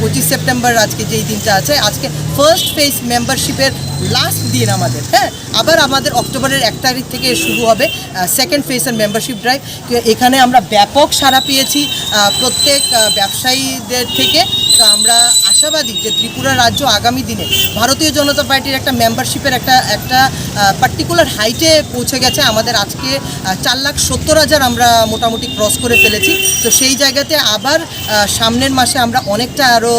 পঁচিশ সেপ্টেম্বর আজকে যেই দিনটা আছে, আজকে ফার্স্ট ফেজ মেম্বারশিপের লাস্ট দিন আমাদের। হ্যাঁ, আবার আমাদের অক্টোবরের 1 তারিখ থেকে শুরু হবে সেকেন্ড ফেজের মেম্বারশিপ ড্রাইভ। এখানে আমরা ব্যাপক সাড়া পেয়েছি প্রত্যেক ব্যবসায়ীদের থেকে। তো আমরা আশাবাদী যে ত্রিপুরা রাজ্য আগামী দিনে ভারতীয় জনতা পার্টির একটা মেম্বারশিপের একটা পার্টিকুলার হাইটে পৌঁছে গেছে। আমাদের আজকে 4,70,000 আমরা মোটামুটি ক্রস করে ফেলেছি। তো সেই জায়গাতে আবার সামনের মাসে আমরা অনেকটা আরও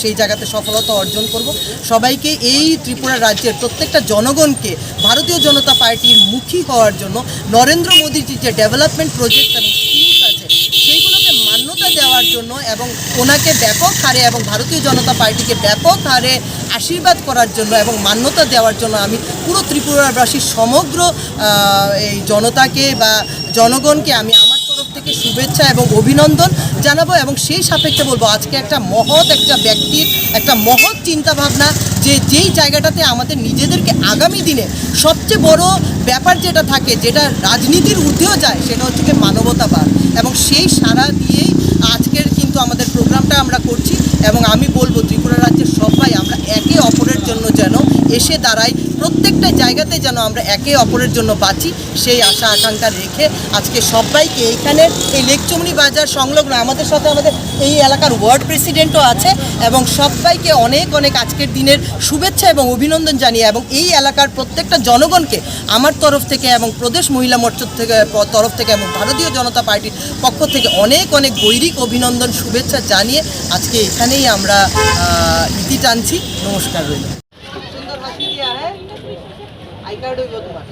সেই জায়গাতে সফলতা অর্জন করব। সবাইকে এই ত্রিপুরা রাজ্যের প্রত্যেকটা জনগণকে ভারতীয় জনতা পার্টির মুখী হওয়ার জন্য নরেন্দ্র মোদীর যে ডেভেলপমেন্ট প্রজেক্ট এবং স্কিমস আছে সেইগুলোকে মান্যতা দেওয়ার জন্য এবং ওনাকে ব্যাপক হারে এবং ভারতীয় জনতা পার্টিকে ব্যাপক হারে আশীর্বাদ করার জন্য এবং মান্যতা দেওয়ার জন্য আমি পুরো ত্রিপুরাবাসীর সমগ্র এই জনতাকে বা জনগণকে আমি আমার তরফ থেকে শুভেচ্ছা এবং অভিনন্দন জানাবো। এবং সেই সাপেক্ষে বলবো আজকে একটা ব্যক্তির একটা মহৎ চিন্তাভাবনা, যেই জায়গাটাতে আমাদের নিজেদেরকে আগামী দিনে সবচেয়ে বড় ব্যাপার যেটা থাকে, যেটা রাজনীতির ঊর্ধ্বেও যায়, সেটা হচ্ছে কি মানবতাবাদ। এবং সেই সাড়া দিয়েই আজকের কিন্তু আমাদের প্রোগ্রামটা আমরা করছি। এবং আমি বলবো ত্রিপুরা রাজ্যের সবাই আমরা একে অপরের জন্য যেন এসে দাঁড়াই, প্রত্যেকটা জায়গাতে যেন আমরা একে অপরের জন্য বাঁচি, সেই আশা আকাঙ্ক্ষা রেখে আজকে সবাইকে এইখানে এই লেকচমনি বাজার সংলগ্ন আমাদের সাথে আমাদের এই এলাকার ওয়ার্ড প্রেসিডেন্টও আছে এবং সবাইকে অনেক অনেক আজকের দিনের শুভেচ্ছা এবং অভিনন্দন জানিয়ে এবং এই এলাকার প্রত্যেকটা জনগণকে আমার তরফ থেকে এবং প্রদেশ মহিলা মোর্চার তরফ থেকে এবং ভারতীয় জনতা পার্টির পক্ষ থেকে অনেক অনেক গৈরিক অভিনন্দন শুভেচ্ছা জানিয়ে আজকে এখানেই আমরা ইতি টানছি। নমস্কার রইল। সুন্দর হাসি দিয়া হ্যাঁ, আই কার্ড হইব তোমার।